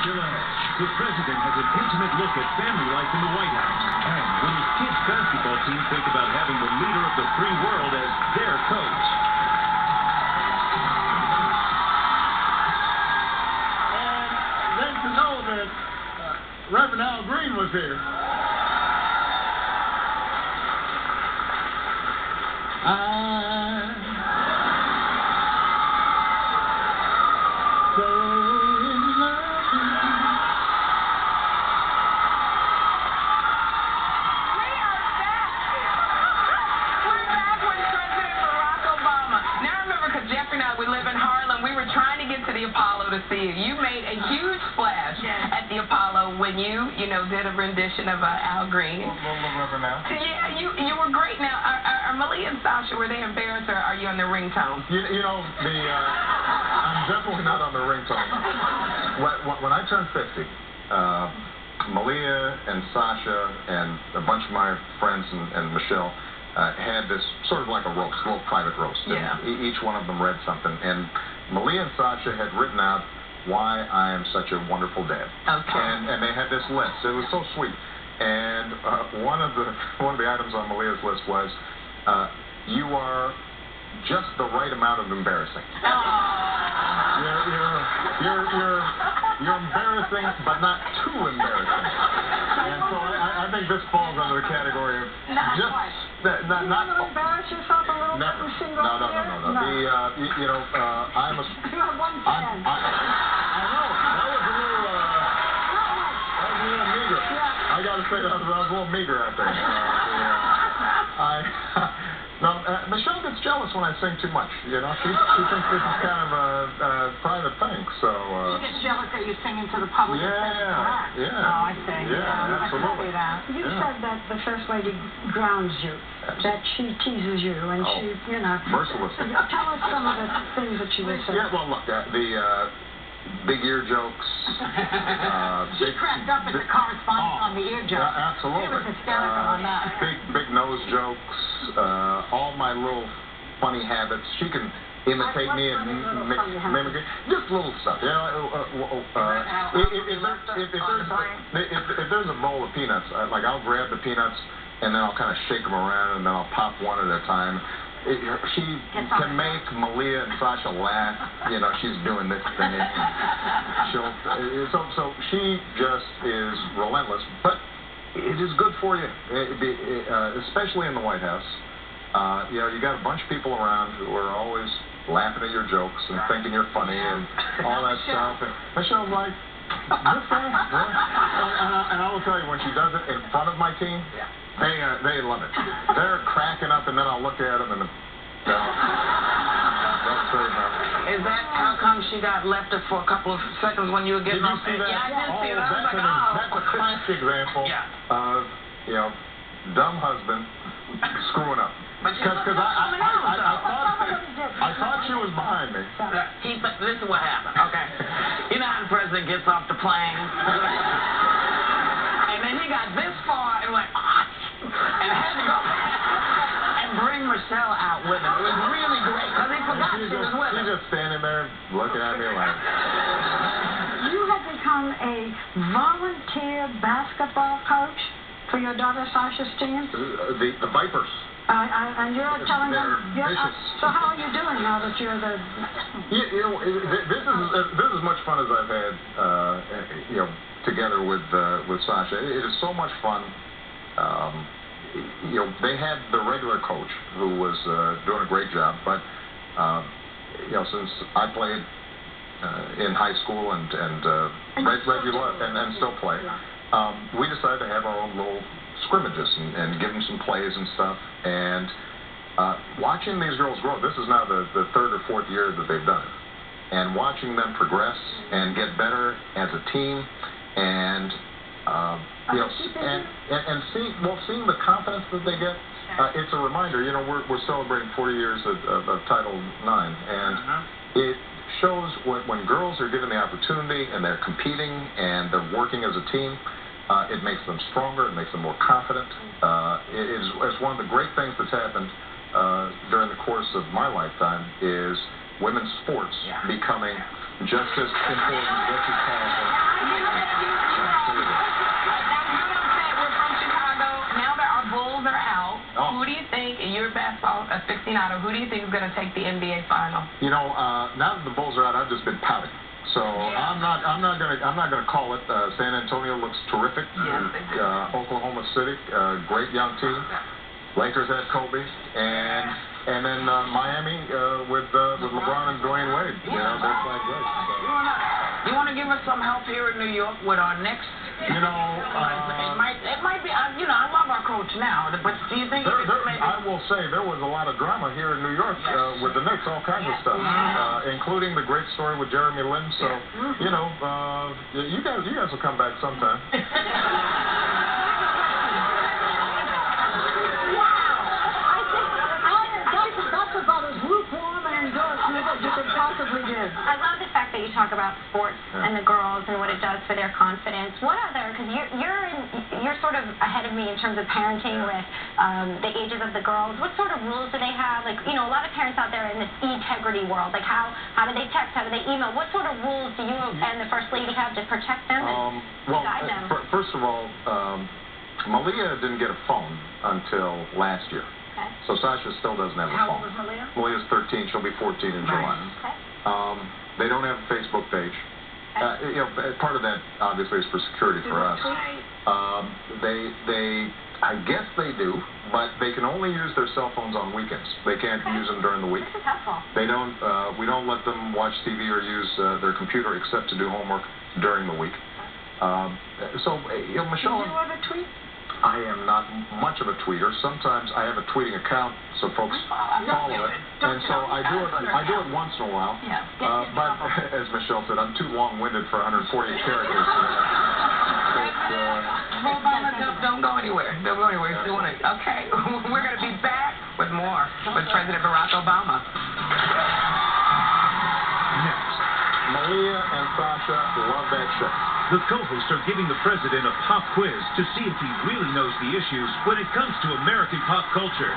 Chappelle. The president has an intimate look at family life in the White House. And when his kids' basketball team think about having the leader of the free world as their coach. And then to know that Reverend Al Green was here. So in love with you. We are back. We're back with President Barack Obama. Now remember, because Jeffrey and I, we live in Harlem, we were trying to get to the Apollo to see you. You made a huge splash at the Apollo when you did a rendition of Al Green. Yeah, you were great. Now, are Malia and Sasha, were they embarrassed, or are you on the ringtone? I'm definitely not on the ringtone. When I turned 50, Malia and Sasha and a bunch of my friends and Michelle had this sort of like a roast, a little private roast. Yeah. And each one of them read something. And Malia and Sasha had written out why I am such a wonderful dad. Okay. And they had this list. It was so sweet. And one of the items on Malia's list was, you are just the right amount of embarrassing. You're embarrassing, but not too embarrassing. And so I think this falls under the category of just not. You want to embarrass yourself a little bit with single No. I'm a. You have one fan. I know that was a little meager. Yeah. I got to say that was a little meager out there. Michelle gets jealous when I sing too much. She thinks this is kind of a private thing. So. She gets jealous that you're singing to the public. Yeah. Oh, I see. Yeah, absolutely. You said that the First Lady grounds you, that she teases you, and she, mercilessly. Tell us some of the things that she would say. Yeah, well, look, the big ear jokes. She cracked up at the correspondence on the ear jokes. Absolutely. She was hysterical on that. Big nose jokes. All my little funny habits. She can imitate me and mimic it. Just little stuff. If there's a bowl of peanuts, I'll grab the peanuts and then I'll kind of shake them around and then I'll pop one at a time. She can make Malia and Sasha laugh. She's doing this thing. So she just is relentless. But it is good for you, especially in the White House. You got a bunch of people around who are always laughing at your jokes and thinking you're funny and all that stuff. And Michelle's like, this guy? And I will tell you, when she does it in front of my team, they love it. They're cracking up, and then I'll look at them and that's very nice. Is that how come she got left for a couple of seconds when you were getting off? Did you see that? Yeah, I did see that. That's a classic example of, dumb husband screwing up. Because I thought she was behind me. This is what happened, okay? You know how the president gets off the plane? And then he got this far and went, and had to go and bring Michelle out with him. It was really great, because he forgot she was with him. She's just standing there looking at me like... You have become a volunteer basketball coach for your daughter Sasha's team? The Vipers. And you're telling them... so how are you doing now that you're the... This is as much fun as I've had, together with Sasha. It is so much fun. They had the regular coach who was doing a great job, but since I played in high school and regular and still play, we decided to have our own little scrimmages and give them some plays and stuff. And watching these girls grow, this is now the third or fourth year that they've done it, and watching them progress and get better as a team, and seeing the confidence that they get, it's a reminder. We're celebrating 40 years of Title IX, and it shows when girls are given the opportunity and they're competing and they're working as a team. It makes them stronger. It makes them more confident. It's one of the great things that's happened during the course of my lifetime is women's sports becoming just as important, just as powerful. aficionado, who do you think is going to take the NBA final? You know, now that the Bulls are out, I've just been pouting. So I'm not gonna call it. San Antonio looks terrific. Oklahoma City, great young team. Lakers had Kobe, and then Miami with LeBron and Dwayne Wade. You know, they're playing great. So. You want to give us some help here in New York with our next? You know, it might be. You know, I love our coach now, but do you think maybe? I will say there was a lot of drama here in New York with the Knicks, all kinds of stuff, including the great story with Jeremy Lin. So, you know, you guys will come back sometime. That's about as lukewarm an endorsement as you could possibly give. I love the fact that you talk about sports and the girls and what it does for their confidence. What other, because you're sort of ahead of me in terms of parenting with the ages of the girls. What sort of rules do they have? Like, you know, a lot of parents out there in this integrity world, like how do they text, how do they email? What sort of rules do you and the First Lady have to protect them and guide them? First of all, Malia didn't get a phone until last year. Okay. So Sasha still doesn't have a phone. How old is Malia? Malia's 13. She'll be 14 in July. Okay. They don't have a Facebook page. You know, part of that obviously is for security for us. I guess they do, but they can only use their cell phones on weekends. They can't use them during the week. This is helpful. They don't. We don't let them watch TV or use their computer except to do homework during the week. So, you know, Michelle. Do you ever tweet? I am not much of a tweeter. Sometimes I have a tweeting account, so folks follow it, and so I do it once in a while. But as Michelle said, I'm too long-winded for 148 characters. Don't go anywhere. Don't go anywhere. Okay, we're going to be back with more with President Barack Obama. Next, Malia and Sasha love that show. The co-hosts are giving the president a pop quiz to see if he really knows the issues when it comes to American pop culture.